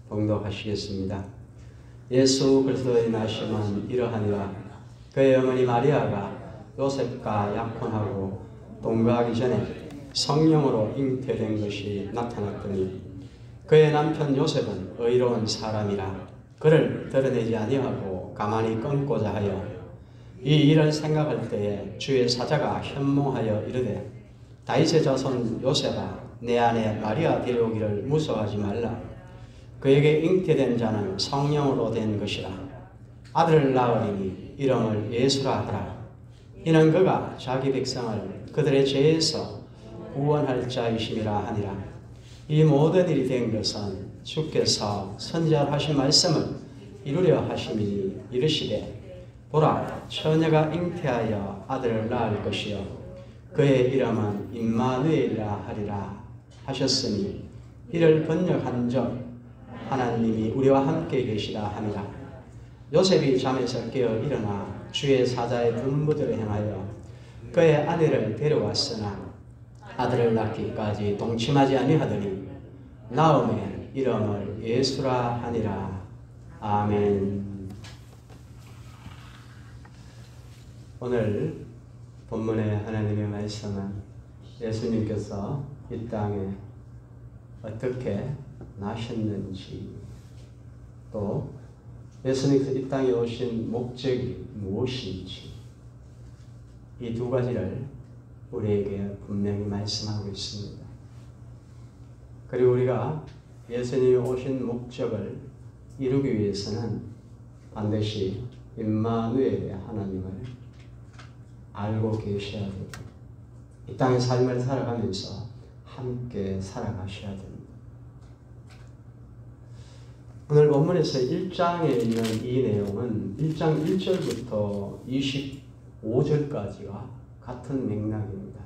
봉독하시겠습니다. 예수 그리스도의 나심은 이러하니라. 그의 어머니 마리아가 요셉과 약혼하고 동거하기 전에 성령으로 잉태된 것이 나타났더니 그의 남편 요셉은 의로운 사람이라 그를 드러내지 아니하고 가만히 끊고자 하여 이 일을 생각할 때에 주의 사자가 현몽하여 이르되 다윗의 자손 요셉아 내 아내 마리아 데려오기를 무서워하지 말라. 그에게 잉태된 자는 성령으로 된 것이라. 아들을 낳으리니 이름을 예수라 하라. 이는 그가 자기 백성을 그들의 죄에서 구원할 자이심이라 하니라. 이 모든 일이 된 것은 주께서 선지자로 하신 말씀을 이루려 하심이니 이르시되 보라 처녀가 잉태하여 아들을 낳을 것이요 그의 이름은 임마누엘이라 하리라 하셨으니 이를 번역한 적 하나님이 우리와 함께 계시다 함이라. 요셉이 잠에서 깨어 일어나 주의 사자의 분부대로 행하여 그의 아내를 데려왔으나 아들을 낳기까지 동침하지 아니하더니 나음에 이름을 예수라 하니라. 아멘. 오늘 본문의 하나님의 말씀은 예수님께서 이 땅에 어떻게 나셨는지, 또 예수님께서 이 땅에 오신 목적이 무엇인지, 이 두 가지를 우리에게 분명히 말씀하고 있습니다. 그리고 우리가 예수님이 오신 목적을 이루기 위해서는 반드시 임마누엘의 하나님을 알고 계셔야 됩니다. 이 땅의 삶을 살아가면서 함께 살아가셔야 됩니다. 오늘 본문에서 1장에 있는 이 내용은 1장 1절부터 25절까지와 같은 맥락입니다.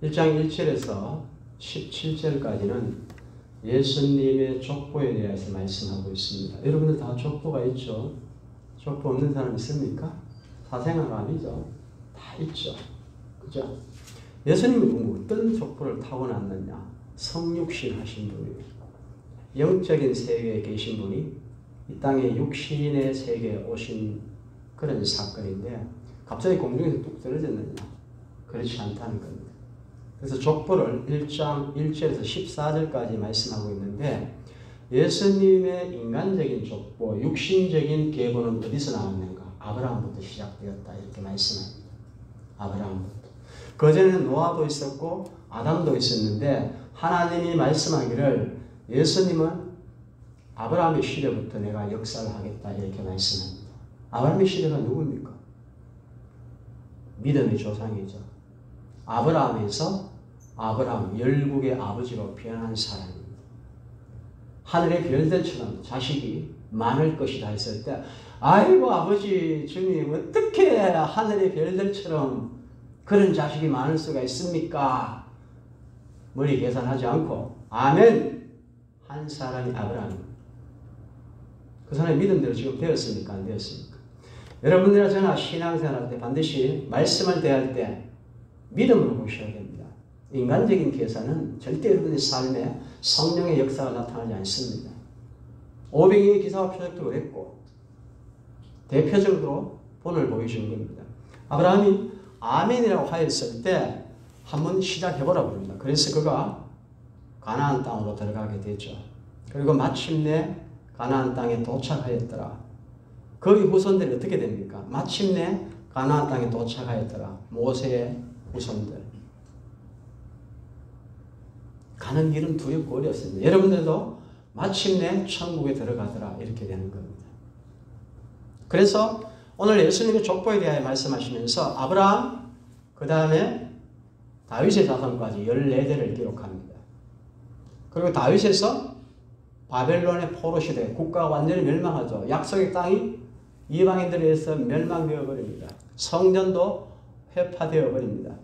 1장 1절에서 17절까지는 예수님의 족보에 대해서 말씀하고 있습니다. 여러분들 다 족보가 있죠? 족보 없는 사람 있습니까? 사생아가 아니죠? 다 있죠. 그죠? 예수님이 어떤 족보를 타고났느냐? 성육신 하신 분이에요. 영적인 세계에 계신 분이 이 땅에 육신의 세계에 오신 그런 사건인데 갑자기 공중에서 뚝 떨어졌느냐? 그렇지 않다는 겁니다. 그래서 족보를 1장 1절에서 14절까지 말씀하고 있는데 예수님의 인간적인 족보, 육신적인 계보는 어디서 나왔는가? 아브라함부터 시작되었다 이렇게 말씀합니다. 아브라함부터. 그전에는 노아도 있었고 아담도 있었는데 하나님이 말씀하기를 예수님은 아브라함의 시대부터 내가 역사를 하겠다 이렇게 말씀합니다. 아브라함의 시대가 누굽니까? 믿음의 조상이죠. 아브라함에서 아브라함 열국의 아버지로 변한 사람입니다. 하늘의 별들처럼 자식이 많을 것이다 했을 때 아이고 아버지 주님 어떻게 하늘의 별들처럼 그런 자식이 많을 수가 있습니까? 머리 계산하지 않고 아멘 한 사람이 아브라함입니다. 그 사람의 믿음대로 지금 되었습니까? 안 되었습니까? 여러분들이나 저나 신앙생활할 때 반드시 말씀을 대할 때 믿음으로 보셔야 됩니다. 인간적인 계산은 절대 여러분의 삶에 성령의 역사가 나타나지 않습니다. 오병이의 기사와 표적도 그랬고 대표적으로 본을 보여준 겁니다. 아브라함이 아멘이라고 하였을 때 한번 시작해보라고 합니다. 그래서 그가 가나안 땅으로 들어가게 되죠. 그리고 마침내 가나안 땅에 도착하였더라. 그 후손들이 어떻게 됩니까? 마침내 가나안 땅에 도착하였더라. 모세의 후손들. 가는 길은 두렵고 어렵습니다. 여러분들도 마침내 천국에 들어가더라 이렇게 되는 겁니다. 그래서 오늘 예수님의 족보에 대하여 말씀하시면서 아브라함 그 다음에 다윗의 자손까지 14대를 기록합니다. 그리고 다윗에서 바벨론의 포로 시대 국가가 완전히 멸망하죠. 약속의 땅이 이방인들에 의해서 멸망되어 버립니다. 성전도 회파되어 버립니다.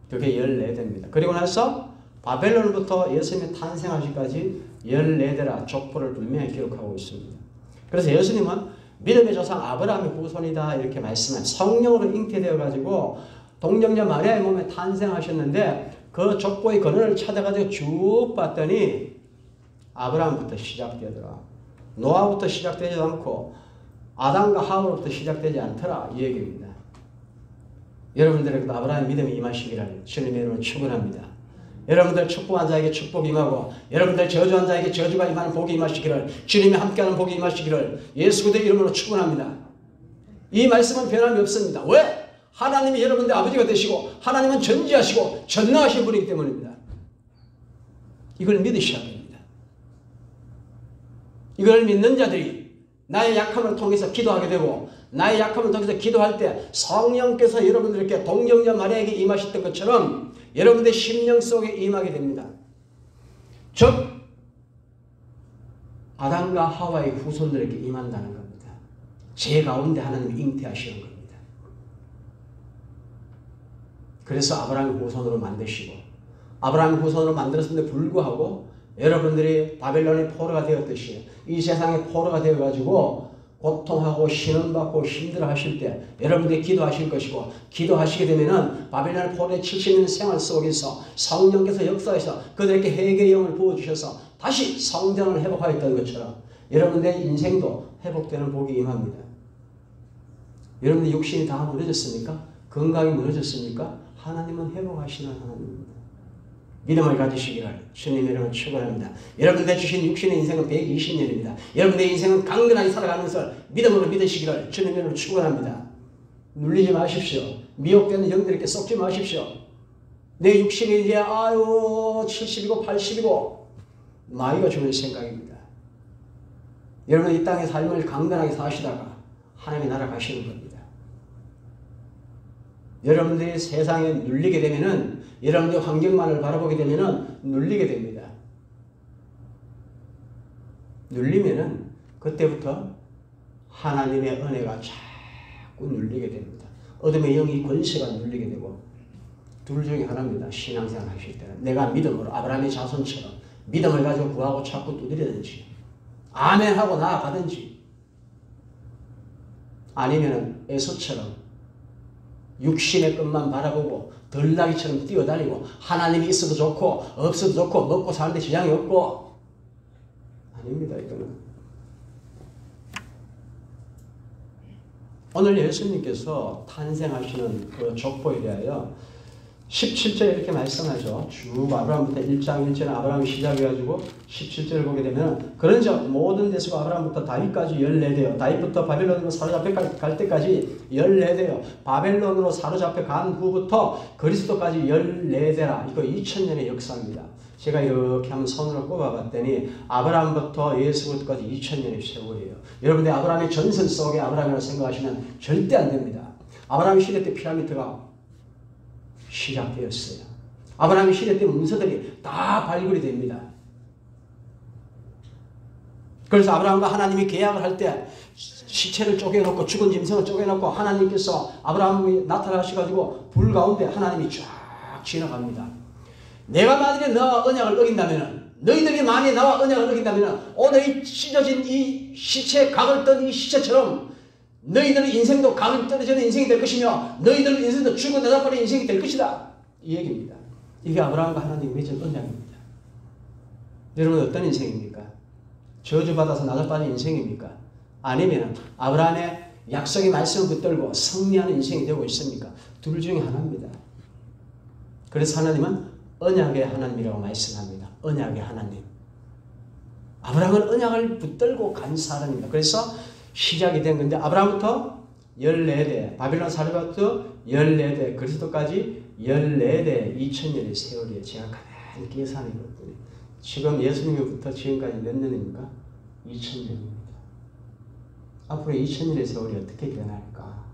그게 14대입니다. 그리고 나서 바벨론부터 예수님이 탄생하시기까지 14대라 족보를 분명히 기록하고 있습니다. 그래서 예수님은 믿음의 조상 아브라함의 후손이다 이렇게 말씀한 성령으로 잉태되어 가지고 동정녀 마리아의 몸에 탄생하셨는데 그 족보의 근원을 찾아가지고 쭉 봤더니 아브라함부터 시작되더라. 노아부터 시작되지 않고 아담과 하와부터 시작되지 않더라 이 얘기입니다. 여러분들에게도 아브라함의 믿음이 임하시기를 주님의 이름으로 축원합니다. 여러분들 축복한 자에게 축복이 임하고 여러분들 저주한 자에게 저주가 임하는 복이 임하시기를 주님이 함께하는 복이 임하시기를 예수 그리스도의 이름으로 축원합니다. 이 말씀은 변함이 없습니다. 왜? 하나님이 여러분들 아버지가 되시고 하나님은 전지하시고 전능하신 분이기 때문입니다. 이걸 믿으셔야 됩니다. 이걸 믿는 자들이 나의 약함을 통해서 기도하게 되고 나의 약함을 통해서 기도할 때 성령께서 여러분들에게 동정녀 마리아에게 임하셨던 것처럼 여러분들의 심령 속에 임하게 됩니다. 즉 아담과 하와의 후손들에게 임한다는 겁니다. 제 가운데 하나님이 잉태하시는 겁니다. 그래서 아브라함의 후손으로 만드시고 아브라함의 후손으로 만들었음에도 불구하고 여러분들이 바벨론의 포로가 되었듯이 이 세상의 포로가 되어가지고 고통하고 신음받고 힘들어하실 때 여러분들이 기도하실 것이고 기도하시게 되면은 바벨론 포로의 70년 생활 속에서 성령께서 역사해서 그들에게 회개의 영을 부어주셔서 다시 성전을 회복하였던 것처럼 여러분들의 인생도 회복되는 복이 임합니다. 여러분들 육신이 다 무너졌습니까? 건강이 무너졌습니까? 하나님은 회복하시는 하나님입니다. 믿음을 가지시기를 주님의 이름으로 축원합니다. 여러분들 주신 육신의 인생은 120년입니다. 여러분의 인생은 강건하게 살아가는 것을 믿음으로 믿으시기를 주님의 이름으로 축원합니다. 눌리지 마십시오. 미혹되는 영들에게 썩지 마십시오. 내 육신이 이제 70이고 80이고 나이가 죽을 생각입니다. 여러분 이 땅의 삶을 강건하게 사시다가 하나님이 날아가시는 겁니다. 여러분들이 세상에 눌리게 되면은 여러분들의 환경만을 바라보게 되면은 눌리게 됩니다. 눌리면은 그때부터 하나님의 은혜가 자꾸 눌리게 됩니다. 어둠의 영이 권세가 눌리게 되고 둘 중에 하나입니다. 신앙생활 하실 때는 내가 믿음으로 아브라함의 자손처럼 믿음을 가지고 구하고 자꾸 두드리든지 아멘하고 나아가든지 아니면은 에서처럼 육신의 것만 바라보고 들나귀처럼 뛰어다니고 하나님이 있어도 좋고 없어도 좋고 먹고 사는데 지장이 없고 아닙니다. 이거는 오늘 예수님께서 탄생하시는 그 족보에 대하여 17절에 이렇게 말씀하죠. 쭉 아브라함부터 1장 1절에 아브라함이 시작해가지고 17절을 보게 되면 그런즉 모든 대수가 아브라함부터 다윗까지 14대요. 다윗부터 바벨론으로 사로잡혀 갈 때까지 14대요. 바벨론으로 사로잡혀 간 후부터 그리스도까지 14대라. 이거 2000년의 역사입니다. 제가 이렇게 한번 손으로 꼽아봤더니 아브라함부터 예수부터까지 2000년의 세월이에요. 여러분들 아브라함의 전선 속에 아브라함이라고 생각하시면 절대 안 됩니다. 아브라함 시대 때 피라미드가 시작되었어요. 아브라함의 시대 때 문서들이 다 발굴이 됩니다. 그래서 아브라함과 하나님이 계약을 할 때 시체를 쪼개놓고 죽은 짐승을 쪼개놓고 하나님께서 아브라함이 나타나셔가지고 불 가운데 하나님이 쫙 지나갑니다. 내가 만약에 너와 언약을 어긴다면 너희들이 만약에 나와 언약을 어긴다면 오늘 찢어진 이 시체 각을 떤 이 시체처럼 너희들의 인생도 감이 떨어지는 인생이 될 것이며 너희들의 인생도 죽고 나자버린 인생이 될 것이다. 이 얘기입니다. 이게 아브라함과 하나님이 맺은 언약입니다. 여러분 어떤 인생입니까? 저주받아서 나자빠진 인생입니까? 아니면 아브라함의 약속의 말씀을 붙들고 승리하는 인생이 되고 있습니까? 둘 중에 하나입니다. 그래서 하나님은 언약의 하나님이라고 말씀합니다. 언약의 하나님. 아브라함은 언약을 붙들고 간 사람입니다. 그래서 시작이 된 건데 아브라함부터 14대, 바빌론 사르바부터 14대, 그리스도까지 14대 2000년의 세월이에요. 제가 가만히 계산해 봤더니 지금 예수님부터 지금까지 몇 년입니까? 2000년입니다. 앞으로 2000년의 세월이 어떻게 변할까?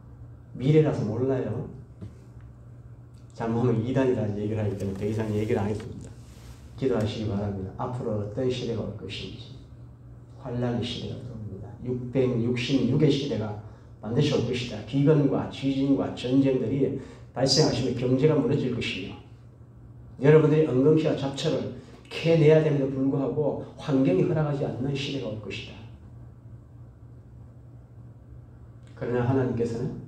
미래라서 몰라요. 잘못하면 이단이라는 얘기를 하기 때문에 더 이상 얘기를 안 했습니다. 기도하시기 바랍니다. 앞으로 어떤 시대가 올 것인지 환란의 시대가 옵니다. 666의 시대가 반드시 올 것이다. 비건과 지진과 전쟁들이 발생하시면 경제가 무너질 것이며 여러분들이 엉겅퀴와 잡초를 캐내야 됨에도 불구하고 환경이 허락하지 않는 시대가 올 것이다. 그러나 하나님께서는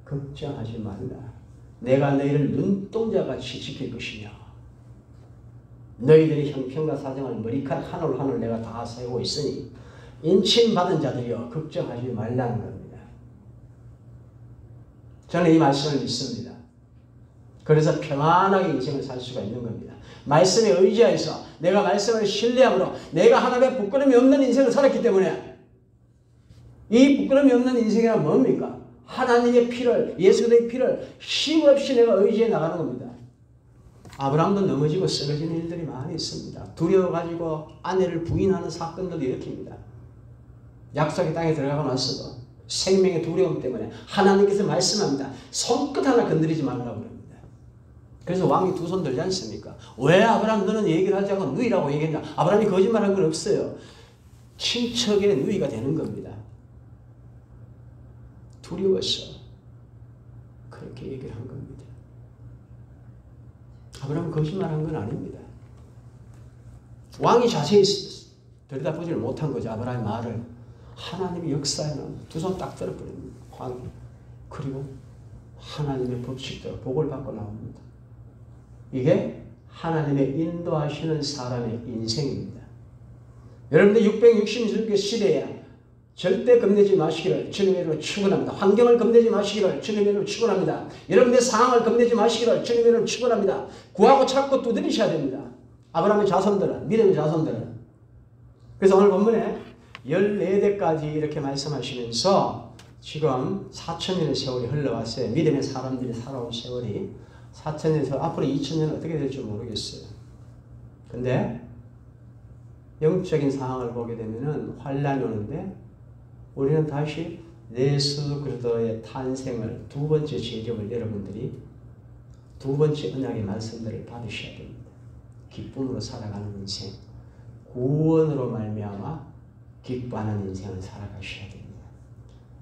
걱정하지 말라. 내가 너희를 눈동자같이 지킬 것이며 너희들의 형편과 사정을 머리카락 한 올 한 올 내가 다 세우고 있으니 인침받은 자들이여 걱정하지 말라는 겁니다. 저는 이 말씀을 믿습니다. 그래서 평안하게 인생을 살 수가 있는 겁니다. 말씀에 의지해서 내가 말씀을 신뢰함으로 내가 하나님의 부끄러움이 없는 인생을 살았기 때문에 이 부끄러움이 없는 인생이란 뭡니까? 하나님의 피를, 예수 그리스도의 피를 쉼없이 내가 의지해 나가는 겁니다. 아브라함도 넘어지고 쓰러지는 일들이 많이 있습니다. 두려워가지고 아내를 부인하는 사건들도 일으킵니다. 약속의 땅에 들어가고 나서도 생명의 두려움 때문에 하나님께서 말씀합니다. 손끝 하나 건드리지 말라고 그럽니다. 그래서 왕이 두 손 들지 않습니까? 왜 아브라함 너는 얘기를 하지 않고 누이라고 얘기했냐? 아브라함이 거짓말한 건 없어요. 친척의 누이가 되는 겁니다. 두려워서 그렇게 얘기를 한 겁니다. 아브라함은 거짓말한 건 아닙니다. 왕이 자세히 들여다보지를 못한 거죠. 아브라함의 말을. 하나님의 역사에는 두 손 딱 들어버립니다. 왕이. 그리고 하나님의 법칙대로 복을 받고 나옵니다. 이게 하나님의 인도하시는 사람의 인생입니다. 여러분들 666개 시대에 절대 겁내지 마시기를 주님의 이름으로 축원합니다. 환경을 겁내지 마시기를 주님의 이름으로 축원합니다. 여러분의 상황을 겁내지 마시기를 주님의 이름으로 축원합니다. 구하고 찾고 두드리셔야 됩니다. 아브라함의 자손들은, 믿음의 자손들은. 그래서 오늘 본문에 14대까지 이렇게 말씀하시면서 지금 4,000년의 세월이 흘러왔어요. 믿음의 사람들이 살아온 세월이 4,000년에서 앞으로 2,000년은 어떻게 될지 모르겠어요. 근데 영적인 상황을 보게 되면은 환란이 오는데 우리는 다시 예수 그리스도의 탄생을 두 번째 제접을 여러분들이 두 번째 언약의 말씀들을 받으셔야 됩니다. 기쁨으로 살아가는 인생, 구원으로 말미암아 기뻐하는 인생을 살아가셔야 됩니다.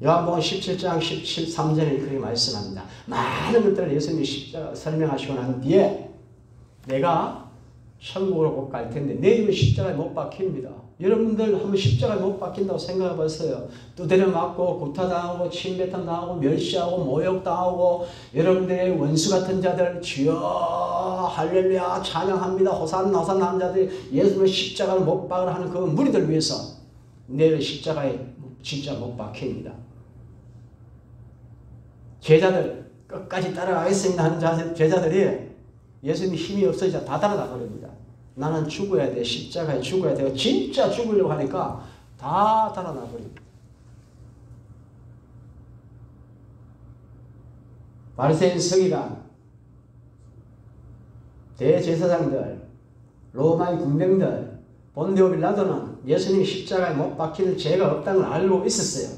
요한복음 17장 13절에 그렇게 말씀합니다. 많은 것들을 예수님이 십자가 설명하시고 난 뒤에 내가 천국으로 곧 갈 텐데 내일은 십자가에 못 박힙니다. 여러분들 한번 십자가에 못 박힌다고 생각해 보세요. 두드려 맞고 구타당하고 침뱉음당하고 멸시하고 모욕당하고 여러분들의 원수 같은 자들 주여 할렐루야 찬양합니다. 호산나 호산나 하는 자들이 예수님의 십자가를 못 박으라 하는 그 무리들 위해서 내일 십자가에 진짜 못 박힙니다. 제자들 끝까지 따라가겠습니다 하는 제자들이 예수님 힘이 없어지자 다 따라가 버립니다. 나는 죽어야 돼. 십자가에 죽어야 돼. 진짜 죽으려고 하니까 다 달아나 버립니다. 바리새인 서기관, 대제사장들, 로마의 군병들, 본디오 빌라도는 예수님이 십자가에 못 박힐 죄가 없다는 걸 알고 있었어요.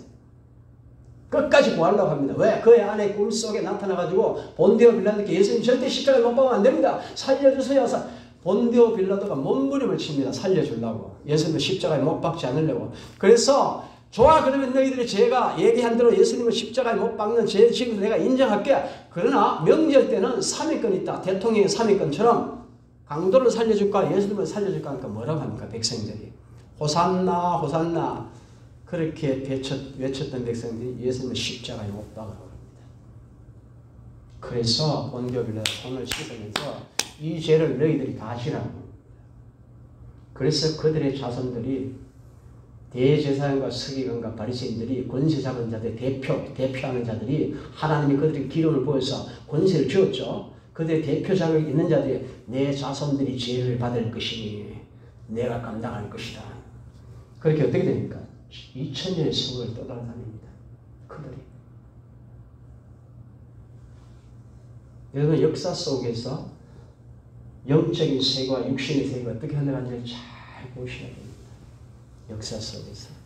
끝까지 구하려고 합니다. 왜? 그의 아내 꿈속에 나타나가지고 본디오 빌라도께 예수님 절대 십자가에 못 박으면 안 됩니다. 살려주세요. 본디오 빌라도가 몸부림을 칩니다. 살려주려고. 예수님을 십자가에 못 박지 않으려고. 그래서 좋아 그러면 너희들이 제가 얘기한 대로 예수님을 십자가에 못 박는 죄 지금 내가 인정할게. 그러나 명절 때는 3위권 있다. 대통령의 3위권처럼 강도를 살려줄까 예수님을 살려줄까 하니까 뭐라고 합니까? 백성들이. 호산나 호산나 그렇게 외쳤던 백성들이 예수님을 십자가에 못 박으라고 합니다. 그래서 본디오 빌라도 손을 씻으면서 이 죄를 너희들이 다 지라고 합니다. 그래서 그들의 자손들이 대제사장과 서기관과 바리새인들이 권세 잡은 자들 대표하는 자들이 하나님이 그들에게 기름을 부어서 권세를 주었죠. 그들의 대표 자격이 있는 자들이 내 자손들이 죄를 받을 것이니 내가 감당할 것이다. 그렇게 어떻게 됩니까? 2000년의 세월을 떠돌아다닙니다. 그들이. 여러분 역사 속에서 영적인 세계와 육신의 세계가 어떻게 흘러가는지를 잘 보셔야 됩니다. 역사 속에서.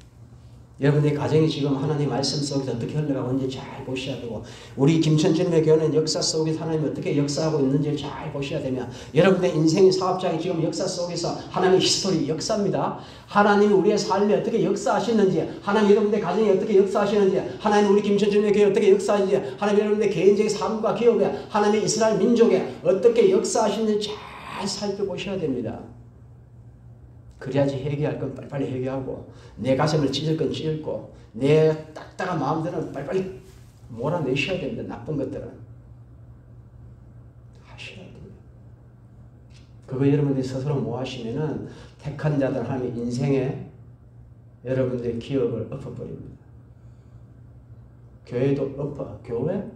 여러분의 가정이 지금 하나님의 말씀 속에서 어떻게 흘러가는지 잘 보셔야 되고 우리 김천주님의 교회는 역사 속에서 하나님이 어떻게 역사하고 있는지 잘 보셔야 되며 여러분의 인생의 사업장이 지금 역사 속에서 하나님의 히스토리 역사입니다. 하나님이 우리의 삶에 어떻게 역사하시는지 하나님 여러분의 가정이 어떻게 역사하시는지 하나님 우리 김천주님의 교회 어떻게 역사하시는지 하나님 여러분의 개인적인 삶과 기업에 하나님의 이스라엘 민족에 어떻게 역사하시는지 잘 살펴보셔야 됩니다. 그래야지 회개할 건 빨리빨리 회개하고 내 가슴을 찢을 건 찢고 내 딱딱한 마음들은 빨리빨리 몰아내셔야 됩니다. 나쁜 것들은 하셔야 됩니다. 그거 여러분들이 스스로 뭐 하시면은 택한 자들 하나님의 인생에 여러분들의 기억을 엎어버립니다. 교회도 교회?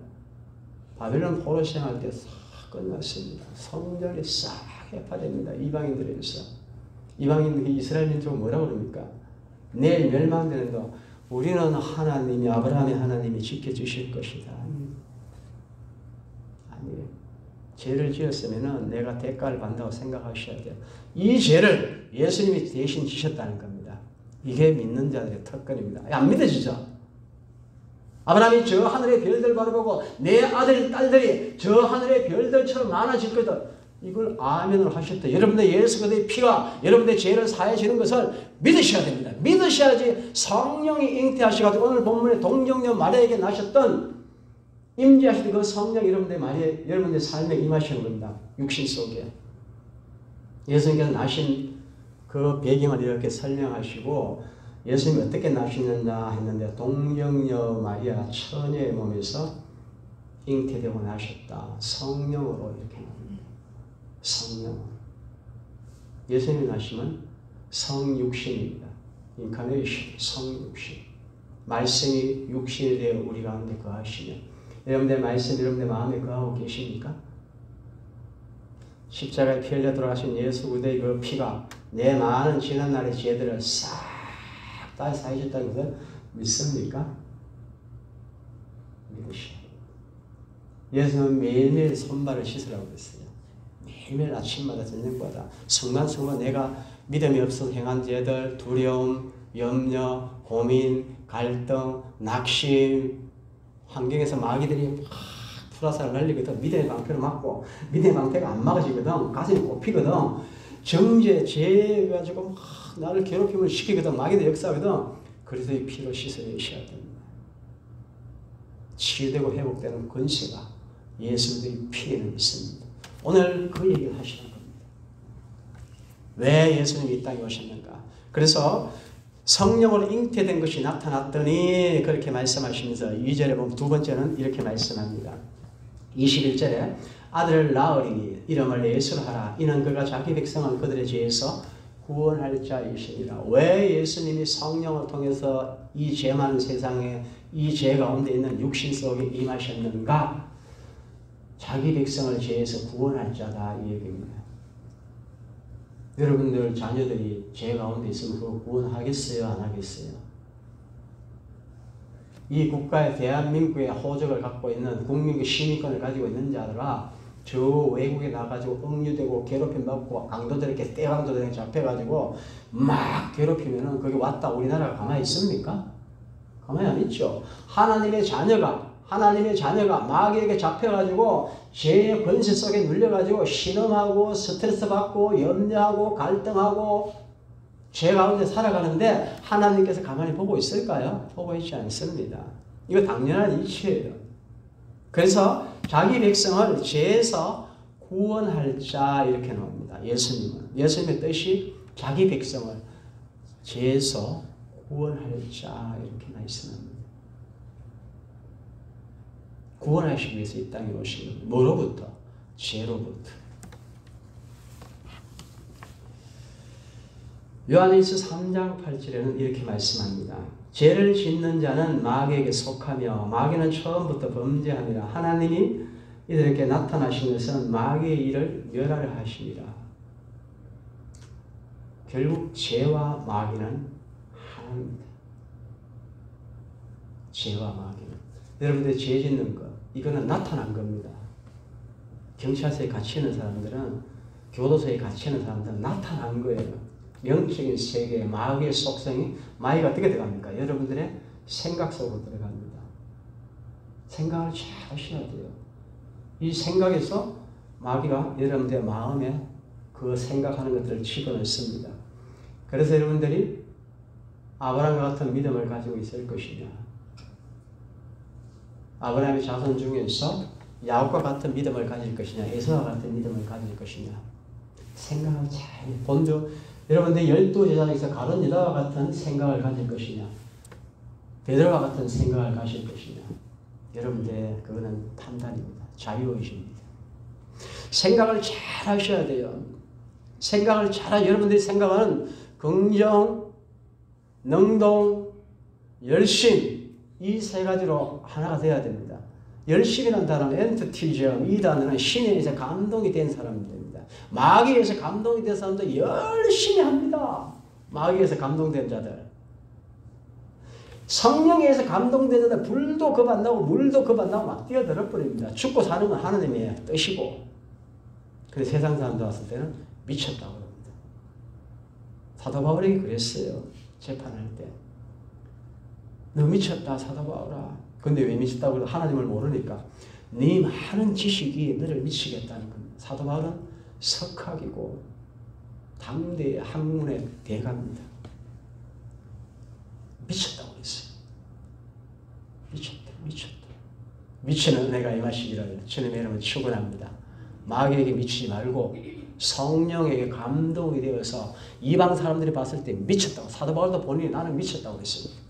바벨론 포로 시행할 때 싹 끝났습니다. 성전이 싹 해파됩니다. 이방인들에서. 이방인들이 이스라엘 민족은 뭐라고 그럽니까? 내일 멸망되는데 우리는 하나님이 아브라함의 하나님이 지켜주실 것이다. 아니에요. 죄를 지었으면 내가 대가를 받는다고 생각하셔야 돼요. 이 죄를 예수님이 대신 지셨다는 겁니다. 이게 믿는 자들의 특권입니다. 안 믿어지죠? 아브라함이 저 하늘의 별들 바라보고 내 아들, 딸들이 저 하늘의 별들처럼 많아질 거다. 이걸 아멘을 하셨다. 여러분들 예수 그리스도의 피가 여러분들의 죄를 사해 주는 것을 믿으셔야 됩니다. 믿으셔야지 성령이 잉태하셔가지고 오늘 본문에 동정녀 마리아에게 나셨던 임재하시던 그 성령 여러분들의 삶에 임하시는 겁니다. 육신 속에. 예수님께서 나신 그 배경을 이렇게 설명하시고 예수님이 어떻게 나시느냐 했는데 동정녀 마리아 처녀의 몸에서 잉태되고 나셨다. 성령으로 이렇게 나옵니다. 성령. 예수님이 나시면 성육신입니다. 인카네이션, 성육신. 말씀이 육신이 되어 우리 가운데 거하시면 여러분들 말씀 여러분들 마음에 거하고 계십니까? 십자가에 피 흘려 돌아가신 예수 그리스도의 그 피가 내 많은 지난 날의 죄들을 싹 다 사해줬다는 것을 믿습니까? 믿으셔야 합니다. 예수는 매일매일 손발을 씻으라고 그랬어요. 매일매일 아침마다 저녁마다 순간순간 내가 믿음이 없어서 행한 죄들, 두려움, 염려, 고민, 갈등, 낙심, 환경에서 마귀들이 막 풀화살을 날리거든. 믿음의 방패를 맞고 믿음의 방패가 안 막아지거든. 가슴이 꼽히거든. 정죄, 죄 가지고 막 나를 괴롭힘을 시키거든. 마귀들 역사거든. 그래서 이 피로 씻어내셔야 됩니다. 치유되고 회복되는 권세가 예수의 피에는 있습니다. 오늘 그 얘기를 하시는 겁니다. 왜 예수님이 이 땅에 오셨는가? 그래서 성령으로 잉태된 것이 나타났더니 그렇게 말씀하시면서 2절에 보면 두 번째는 이렇게 말씀합니다. 21절에 아들을 낳으리니 이름을 예수로 하라. 이는 그가 자기 백성을 그들의 죄에서 구원할 자이시니라. 왜 예수님이 성령을 통해서 이 죄 많은 세상에 이 죄 가운데 있는 육신 속에 임하셨는가? 자기 백성을 죄에서 구원할 자다 이 얘기입니다. 여러분들 자녀들이 죄 가운데 있으면 그거 구원하겠어요? 안 하겠어요? 이 국가의 대한민국의 호적을 갖고 있는 국민의 시민권을 가지고 있는 자들아 저 외국에 나가지고 억류되고 괴롭힘 받고 강도들에게 떼강도들에게 잡혀가지고 막 괴롭히면은 거기 왔다 우리나라가 가만히 있습니까? 가만히 안 있죠. 하나님의 자녀가 마귀에게 잡혀가지고 죄의 권세 속에 눌려가지고 신음하고 스트레스 받고 염려하고 갈등하고 죄 가운데 살아가는데 하나님께서 가만히 보고 있을까요? 보고 있지 않습니다. 이거 당연한 이치예요. 그래서 자기 백성을 죄에서 구원할 자 이렇게 나옵니다. 예수님의 뜻이 자기 백성을 죄에서 구원할 자 이렇게 말씀합니다. 구원하시기 위해서 이 땅에 오신 겁니다. 뭐로부터? 죄로부터. 요한일서 3장 8절에는 이렇게 말씀합니다. 죄를 짓는 자는 마귀에게 속하며 마귀는 처음부터 범죄함이라. 하나님이 이들에게 나타나신 것은 마귀의 일을 멸하려 하심이라. 결국 죄와 마귀는 하나입니다. 죄와 마귀는. 여러분들 죄 짓는 것 이거는 나타난 겁니다. 경찰서에 갇히는 사람들은 교도소에 갇히는 사람들은 나타난 거예요. 영적인 세계에 마귀의 속성이 마귀가 어떻게 들어갑니까? 여러분들의 생각 속으로 들어갑니다. 생각을 잘 하셔야 돼요. 이 생각에서 마귀가 여러분들의 마음에 그 생각하는 것들을 집어넣습니다. 그래서 여러분들이 아브라함과 같은 믿음을 가지고 있을 것이냐, 아브라함의 자손 중에서 야곱과 같은 믿음을 가질 것이냐, 에서와 같은 믿음을 가질 것이냐, 생각을 잘 본드 여러분들 12제자에서 가룟 유다와 같은 생각을 가질 것이냐, 베드로와 같은 생각을 가질 것이냐, 여러분들 그거는 판단입니다. 자유의지입니다. 생각을 잘 하셔야 돼요. 생각을 잘하죠. 여러분들이 생각하는 긍정, 능동, 열심 이 세 가지로 하나가 돼야 됩니다. 열심이라는 단어는 엔터티즘, 이 단어는 신에 의해서 감동이 된 사람입니다. 마귀에 의해서 감동이 된 사람도 열심히 합니다. 마귀에 의해서 감동된 자들. 성령에 의해서 감동된 자들 불도 겁 안 나고 물도 겁 안 나고 막 뛰어들어 버립니다. 죽고 사는 건 하나님의 뜻이고. 근데 세상 사람들 왔을 때는 미쳤다고 그럽니다. 사도 바울이 그랬어요. 재판할 때. 너 미쳤다 사도 바울아. 근데 왜 미쳤다고 해서 하나님을 모르니까 네 많은 지식이 너를 미치겠다는 겁니다. 사도 바울은 석학이고 당대의 학문의 대가입니다. 미쳤다고 했어요. 미쳤다. 미치는 은혜가 임하시기를 주님의 이름으로 축원합니다. 마귀에게 미치지 말고 성령에게 감동이 되어서 이방 사람들이 봤을 때 미쳤다고. 사도 바울도 본인이 나는 미쳤다고 했습니다.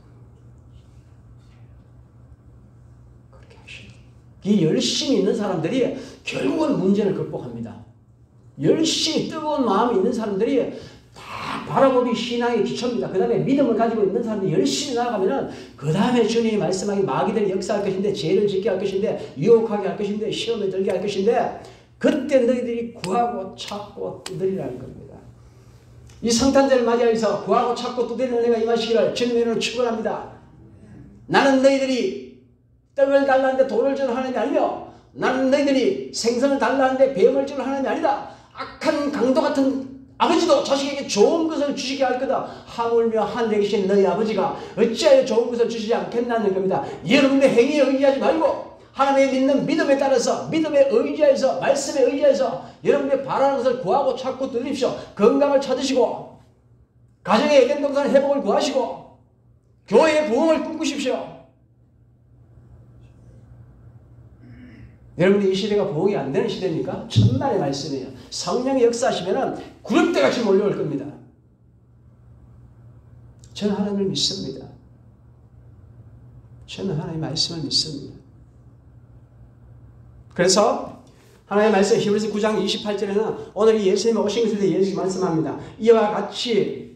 그렇게 하십니다. 이 열심히 있는 사람들이 결국은 문제를 극복합니다. 열심히 뜨거운 마음이 있는 사람들이 다 바라보기 신앙의 기초입니다. 그 다음에 믿음을 가지고 있는 사람들이 열심히 나아가면은 그 다음에 주님이 말씀하기 마귀들이 역사할 것인데 죄를 짓게 할 것인데 유혹하게 할 것인데 시험에 들게 할 것인데 그때 너희들이 구하고 찾고 두드리라는 겁니다. 이 성탄절을 맞이해서 구하고 찾고 두드리는 은혜가 임하시기를 주님의 이름으로 축원합니다. 나는 너희들이 떡을 달라는데 돌을 주는 하나님이 아니며 나는 너희들이 생선을 달라는데 뱀을 주는 하나님이 아니다. 악한 강도 같은 아버지도 자식에게 좋은 것을 주시게 할 거다. 하물며 하늘에 계신 너희 아버지가 어찌하여 좋은 것을 주시지 않겠나는 겁니다. 여러분의 행위에 의지하지 말고 하나님의 믿는 믿음에 따라서 믿음에 의지해서 말씀에 의지해서 여러분의 바라는 것을 구하고 찾고 두드립시오. 건강을 찾으시고 가정의 에덴 동산의 회복을 구하시고 교회의 부흥을 꿈꾸십시오. 여러분들 이 시대가 부흥이 안 되는 시대입니까? 천만의 말씀이에요. 성령이 역사하시면 구름대같이 몰려올 겁니다. 저는 하나님을 믿습니다. 저는 하나님의 말씀을 믿습니다. 그래서 하나님의 말씀 히브리서 9장 28절에는 오늘 예수님이 오신 것에 대해 예수님이 말씀합니다. 이와 같이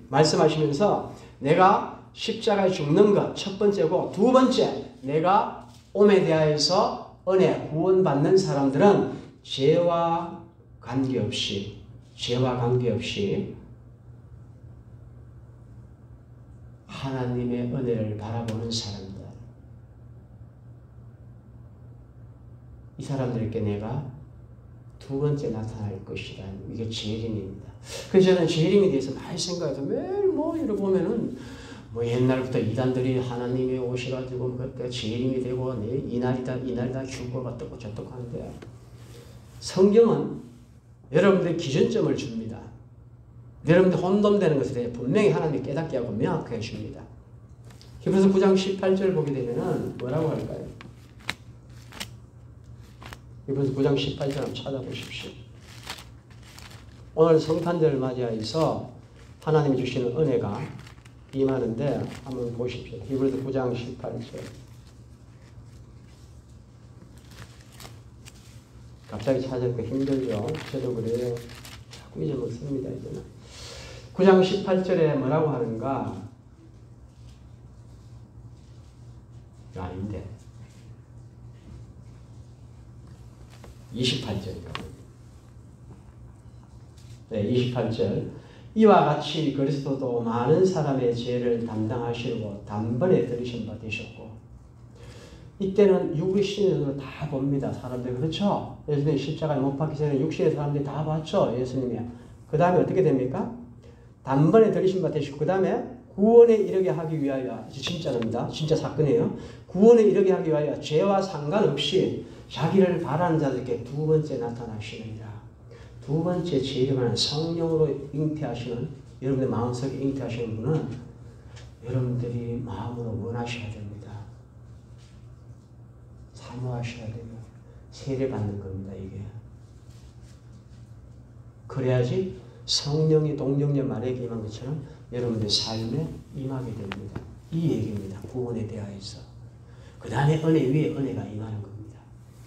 말씀하시면서 내가 십자가에 죽는 것 첫 번째고 두 번째 내가 오에 대하여서 은혜 구원받는 사람들은 죄와 관계없이 하나님의 은혜를 바라보는 사람들. 이 사람들에게 내가 두 번째 나타날 것이다. 이게 재림입니다. 그래서 저는 재림에 대해서 많이 생각해서 매일 이러고 보면은 옛날부터 이단들이 하나님이 오셔가지고 그때 재림이 되고 이날이다 죽을 것 같다고 저떡 하는데 성경은 여러분들의 기준점을 줍니다. 여러분들 혼돈되는 것에 대해 분명히 하나님이 깨닫게 하고 명확하게 해줍니다. 히브리서 9장 18절 보게 되면은 뭐라고 할까요? 히브리서 9장 18절 한번 찾아보십시오. 오늘 성탄절을 맞이해서 하나님이 주시는 은혜가 임하는데 한번 보십시오. 히브리서 9장 18절. 갑자기 찾으니까 힘들죠. 저도 그래요. 자꾸 잊어먹습니다. 이제는. 9장 18절에 뭐라고 하는가? 아닌데. 28절이요. 네, 28절. 이와 같이 그리스도도 많은 사람의 죄를 담당하시려고 단번에 들으신 바 되셨고 이때는 육신으로 다 봅니다. 사람들 그렇죠? 예수님이 십자가에 못 박기 전에 육신의 사람들이 다 봤죠. 예수님이. 그 다음에 어떻게 됩니까? 단번에 들으신 바 되시고 그 다음에 구원에 이르게 하기 위하여 진짜입니다. 진짜 사건이에요. 구원에 이르게 하기 위하여 죄와 상관없이 자기를 바라는 자들께 두 번째 나타나시느니라. 두 번째 재림하는 성령으로 잉태하시는 여러분의 마음속에 잉태하시는 분은 여러분들이 마음으로 원하셔야 됩니다. 사모하셔야 돼요. 세례받는 겁니다. 이게. 그래야지 성령이 동정녀 마리아에게 임한 것처럼 여러분의 삶에 임하게 됩니다. 이 얘기입니다. 구원에 대하여서. 그 다음에 은혜 위에 은혜가 임하는 겁니다.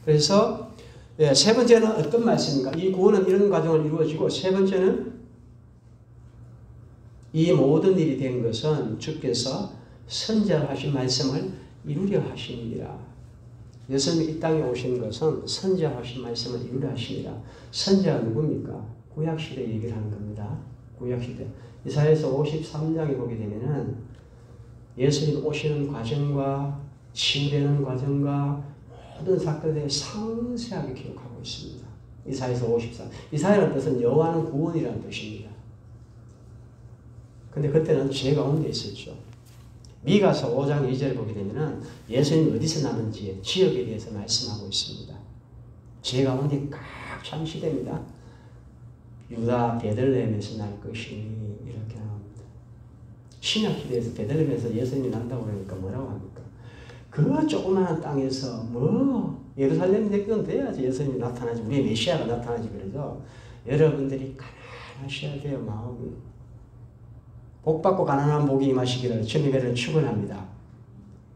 그래서 예, 세 번째는 어떤 말씀인가? 이 구원은 이런 과정을 이루어지고, 세 번째는 이 모든 일이 된 것은 주께서 선지자로 하신 말씀을 이루려 하심이니라. 예수님이 이 땅에 오신 것은 선지자로 하신 말씀을 이루려 하심이라. 선지자가 누굽니까? 구약시대 얘기를 하는 겁니다. 구약시대. 이사야서 53장에 보게 되면은 예수님 오시는 과정과 치유되는 과정과 모든 사건에 상세하게 기록하고 있습니다. 이사야서 54. 이사야라는 뜻은 여호와는 구원이라는 뜻입니다. 근데 그때는 죄 가운데 있었죠. 미가서 5장 2절을 보게 되면은 예수님이 어디서 나는지 지역에 대해서 말씀하고 있습니다. 죄 가운데 꽉 찬 시대입니다. 유다 베들레헴에서 날 것이니 이렇게 나옵니다. 신약 시대에서 베들레헴에서 예수님이 난다고 그러니까 뭐라고 합니까? 그 조그마한 땅에서 뭐 예루살렘 내건 돼야지 예수님이 나타나지, 우리 메시아가 나타나지 그러죠. 여러분들이 가난하셔야 돼요. 마음이. 복받고 가난한 복이 임하시기를 주님의 축원합니다.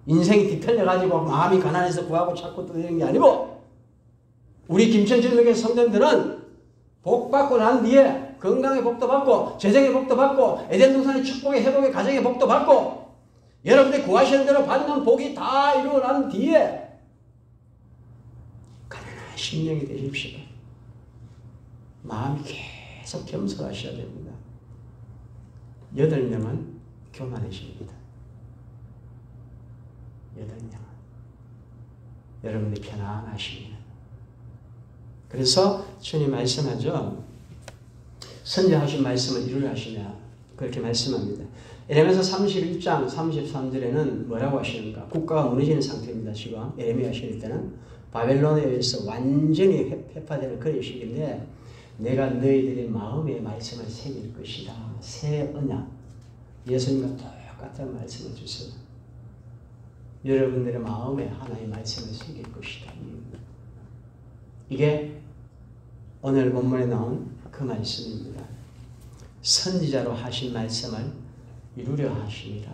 인생이 뒤틀려가지고 마음이 가난해서 구하고 찾고 또 이런 게 아니고, 우리 김천주님의 성도들은 복받고 난 뒤에 건강의 복도 받고 재정의 복도 받고 에덴 동산의 축복의 회복의 가정의 복도 받고 여러분들이 구하시는 대로 받는 복이 다 이루어 난 뒤에 가난한 심령이 되십시오. 마음이 계속 겸손하셔야 됩니다. 8명은 교만해집니다. 8명은. 여러분이 편안하십니다. 그래서 주님 말씀하죠. 선지하신 말씀을 이루려 하시냐 그렇게 말씀합니다. 에레미야서 31장 33절에는 뭐라고 하시는가? 국가가 무너지는 상태입니다. 지금 에레미야 시대 때는 바벨론에 의해서 완전히 회파되는 그런 시기인데, 내가 너희들의 마음에 말씀을 새길 것이다. 새 언약. 예수님과 똑같은 말씀을 주세요. 여러분들의 마음에 하나의 말씀을 새길 것이다. 이게 오늘 본문에 나온 그 말씀입니다. 선지자로 하신 말씀을 이루려 하십니다.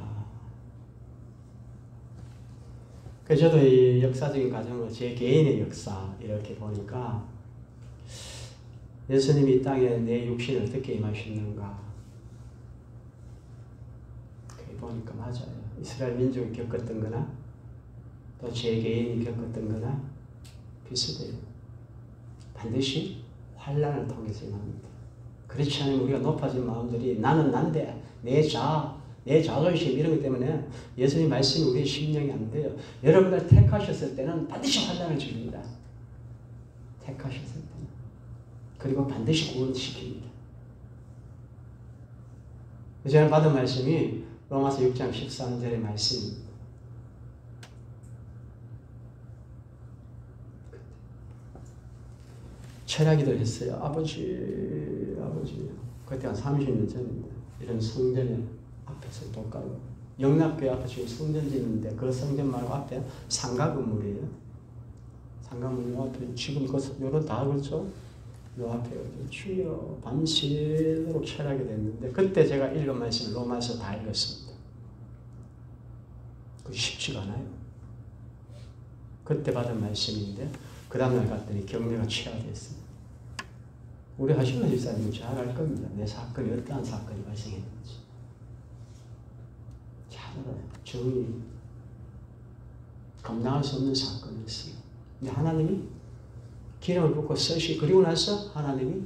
그래서 저도 이 역사적인 과정을 제 개인의 역사 이렇게 보니까 예수님이 이 땅에 내 육신을 어떻게 임하셨는가 보니까 맞아요. 이스라엘 민족이 겪었던 거나 또 제 개인이 겪었던 거나 비슷해요. 반드시 환난을 통해서 임합니다. 그렇지 않으면 우리가 높아진 마음들이 나는 난데 내 자존심 이런 것 때문에 예수님 말씀이 우리의 심령이 안 돼요. 여러분들 택하셨을 때는 반드시 환난을 줍니다. 택하셨을 때는. 그리고 반드시 구원시킵니다. 저는 받은 말씀이 로마서 6장 13절의 말씀입니다. 철야기도를 했어요. 아버지. 그때 한 30년 전입니다. 이런 성전 앞에서 독가로 영락교회 앞에 지금 성전 짓는데 그 성전 말고 앞에 상가 건물이에요. 상가 건물 앞에 지금 요런 다 그렇죠? 요 앞에 주여 밤새도록 철야게 됐는데, 그때 제가 읽은 말씀을 로마서 다 읽었습니다. 그게 쉽지가 않아요. 그때 받은 말씀인데 그 다음날 갔더니 경매가 취하됐습니다. 우리 하시는 집사님은 잘 알 겁니다. 내 사건이 어떠한 사건이 발생했는지. 잘 알아요. 정의 감당할 수 없는 사건이었어요. 근데 하나님이 기름을 붓고 그리고 나서 하나님이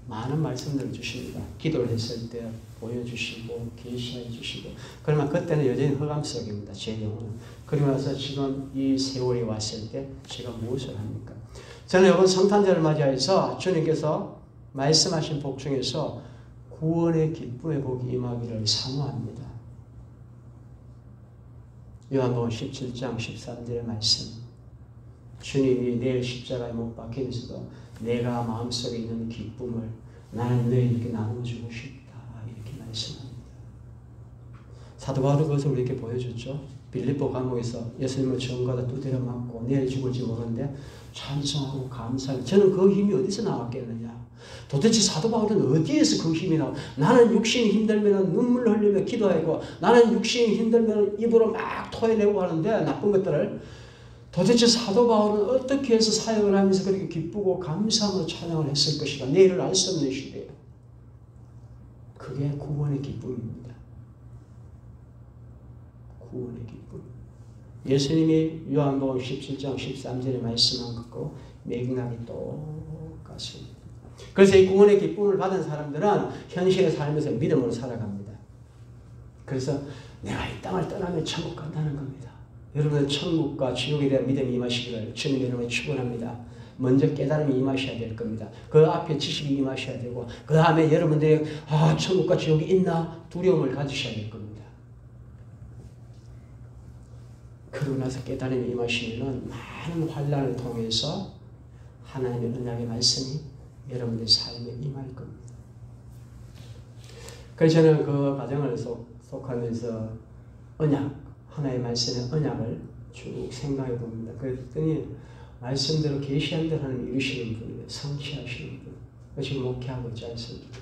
많은 말씀들을 주십니다. 기도를 했을 때 보여주시고 계시해 주시고. 그러면 그때는 여전히 흑암 속입니다. 제 영혼은. 그리고 나서 지금 이 세월이 왔을 때 제가 무엇을 합니까? 저는 이번 성탄절을 맞이해서 주님께서 말씀하신 복 중에서 구원의 기쁨의 복이 임하기를 사모합니다. 요한복음 17장 13절의 말씀. 주님이 내일 십자가에 못 박히면서도 내가 마음속에 있는 기쁨을 나는 너희에게 나눠주고 싶다. 이렇게 말씀합니다. 사도 바울도 그것을 우리에게 보여줬죠. 빌립보 감옥에서 예수님을 전과다 두드려 맞고 내일 죽을지 모르는데 찬송하고 감사하고. 저는 그 힘이 어디서 나왔겠느냐. 도대체 사도 바울은 어디에서 그 힘이 나와? 나는 육신이 힘들면 눈물 흘리며 기도하고, 나는 육신이 힘들면 입으로 막 토해내고 하는데 나쁜 것들을 도대체 사도 바울은 어떻게 해서 사역을 하면서 그렇게 기쁘고 감사하며 찬양을 했을 것인가? 내일을 알 수 없는 시대예요. 그게 구원의 기쁨입니다. 구원의 기쁨. 예수님이 요한복음 17장 13절에 말씀한 것과 맥락이 똑같습니다. 그래서 이 구원의 기쁨을 받은 사람들은 현실의 삶에서 믿음으로 살아갑니다. 그래서 내가 이 땅을 떠나면 천국 간다는 겁니다. 여러분은 천국과 지옥에 대한 믿음이 임하시기를 주님 이름으로 축원합니다. 먼저 깨달음이 임하셔야 될 겁니다. 그 앞에 지식이 임하셔야 되고 그 다음에 여러분들이 천국과 지옥이 있나 두려움을 가지셔야 될 겁니다. 그러고 나서 깨달음이 임하시면 많은 환난을 통해서 하나님의 언약의 말씀이 여러분의 삶에 임할 겁니다. 그래서 저는 그 과정을 속하면서 언약, 하나의 말씀의 언약을 쭉 생각해 봅니다. 그랬더니 말씀대로 계시한 대로 하나님 이루시는 분이에요. 성취하시는 분. 지금 목회하고 있지 않습니까?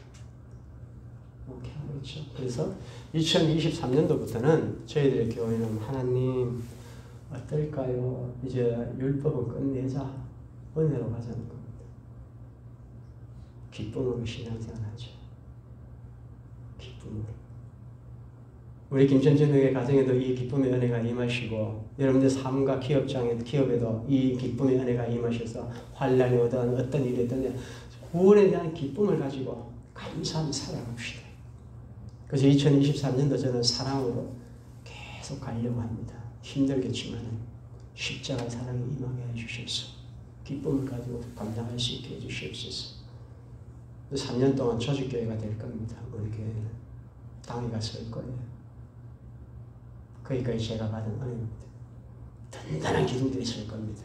목회하고 있죠. 그래서 2023년도부터는 저희들의 교회는 하나님 어떨까요? 이제 율법은 끝내자. 은혜로 가자는 겁니다. 기쁨으로 신앙생활 하죠. 기쁨으로. 우리 김천준 의회 가정에도 이 기쁨의 은혜가 임하시고 여러분들 삶과 기업에도 이 기쁨의 은혜가 임하셔서 환난이 오든 어떤 일이 오든 구원에 대한 기쁨을 가지고 감사하며 살아갑시다. 그래서 2023년도 저는 사랑으로 계속 가려고 합니다. 힘들겠지만 십자가의 사랑이 임하게 해주셔서 기쁨을 가지고 감당할 수 있게 해주시옵소서. 3년 동안 조직교회가 될 겁니다. 우리 교회는 땅에 갔을 거예요. 거기까지 제가 받은 은혜입니다. 단단한 기둥들이 있을 겁니다.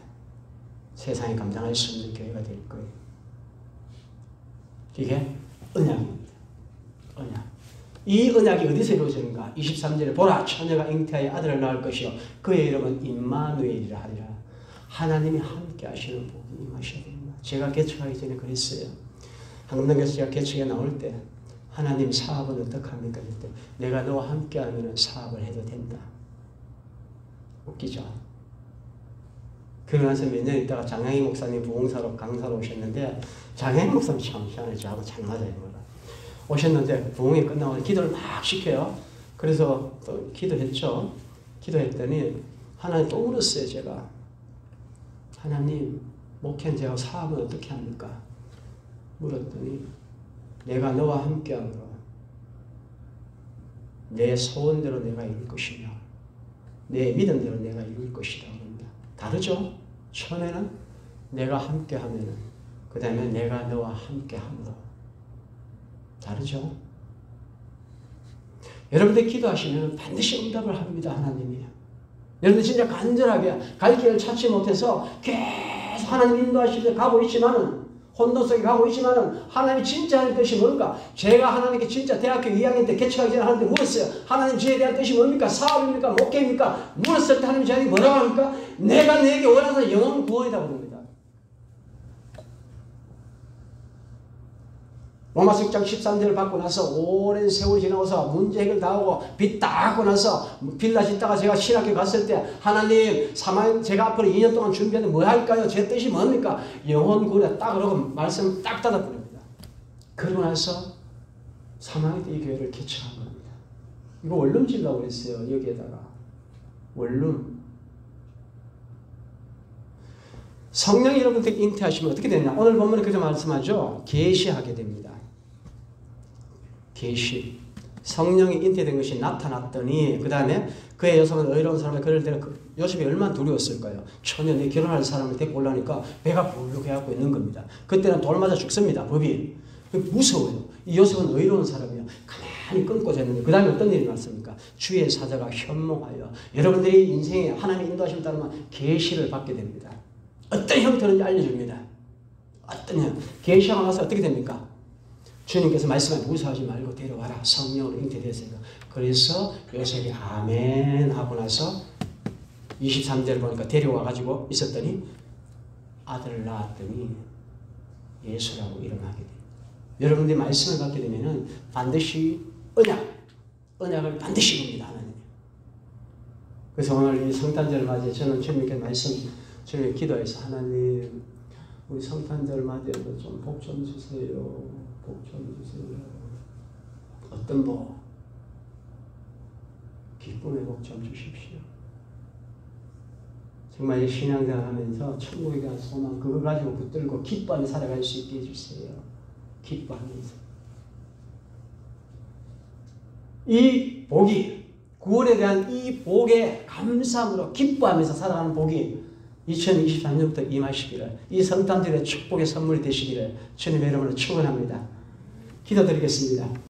세상에 감당할 수 없는 교회가 될 거예요. 이게 언약입니다. 언약. 이 언약이 어디서 이루어지는가? 23절에 보라 처녀가 잉태하여 아들을 낳을 것이요 그의 이름은 임마누엘이라 하리라. 하나님이 함께 하시는 복이 임하셔야 됩니다. 제가 개척하기 전에 그랬어요. 한금동교에서 제가 개척에 나올 때 하나님 사업은 어떻게 합니까? 그때 내가 너와 함께 하면 사업을 해도 된다. 웃기죠? 그러고 나서 몇 년 있다가 장양희 목사님 부흥사로 강사로 오셨는데 장양희 목사님 참 희한해. 저하고 잘 맞아요. 오셨는데 부흥이 끝나고 기도를 막 시켜요. 그래서 또 기도했죠. 기도했더니 하나님 또 물었어요. 제가 하나님 목회는 제가 사업은 어떻게 합니까? 물었더니 내가 너와 함께함으로 내 소원대로 내가 이룰 것이며 내 믿음대로 내가 이룰 것이다. 다르죠? 처음에는 내가 함께하면 그 다음에 내가 너와 함께함으로 다르죠? 여러분들 기도하시면 반드시 응답을 합니다. 하나님이. 여러분들 진짜 간절하게 갈 길을 찾지 못해서 계속 하나님 인도하시면서 가고 있지만은 혼돈 속에 가고 있지만은 하나님이 진짜 하는 뜻이 뭔가? 제가 하나님께 진짜 대학교 2학년 때 개척하기 전에 하나님께 물었어요. 하나님 저에 대한 뜻이 뭡니까? 사업입니까? 목회입니까? 물었을 때 하나님 저에게 뭐라고 합니까? 내가 내게 원하는 영혼 구원이다 그럽니다. 로마서 6장 13절을 받고 나서 오랜 세월이 지나고서 문제 해결 다 하고 빚 다 갚고 나서 빌라 짓다가 제가 신학교 갔을 때 하나님 제가 앞으로 2년 동안 준비하는데 뭐 할까요? 제 뜻이 뭡니까? 영혼 구원에 딱 그러고 말씀 딱 닫아버립니다. 그러고 나서 3학년 때 이 교회를 개척한 겁니다. 이거 원룸 지으려고 그랬어요. 여기에다가 원룸. 성령이 여러분들 잉태하시면 어떻게 되냐? 오늘 본문에 그렇게 말씀하죠. 계시하게 됩니다. 계시. 성령이 잉태된 것이 나타났더니 그 다음에 그의 여성은 의로운 사람을 그를 데려 요셉이 얼마나 두려웠을까요? 처녀 결혼할 사람을 데리고 올라니까 배가 불룩해갖고 있는 겁니다. 그때는 돌 맞아 죽습니다. 법이. 무서워요. 이 요셉은 의로운 사람이에요. 가만히 끊고 잤는데 그 다음에 어떤 일이 났습니까? 주의 사자가 현몽하여 여러분들이 인생에 하나님의 인도하심을 따르면 계시를 받게 됩니다. 어떤 형태는지 알려줍니다. 어떤 형. 계시하고 나서 어떻게 됩니까? 주님께서 말씀하시면 무서워하지 말고 데려와라. 성령으로 잉태되었으니까. 그래서 요셉이 아멘 하고 나서 23절을 보니까 데려와가지고 있었더니 아들을 낳았더니 예수라고 이름하게 됩니다. 여러분들이 말씀을 받게 되면은 반드시 언약을 반드시 봅니다. 하나님. 그래서 오늘 이 성탄절 맞이해 저는 주님께 주님께 기도해서 하나님 우리 성탄절 맞이해서 좀 복 좀 주세요. 복 좀 주세요. 어떤 복? 기쁨의 복 좀 주십시오. 정말 이 신앙생활 하면서 천국에 대한 소망 그걸 가지고 붙들고 기뻐하며 살아갈 수 있게 해주세요. 기뻐하면서. 이 복이 구원에 대한 이 복에 감사함으로 기뻐하면서 살아가는 복이 2023년부터 임하시기를 이 성탄절의 축복의 선물이 되시기를 주님의 이름으로 축원합니다. 기도드리겠습니다.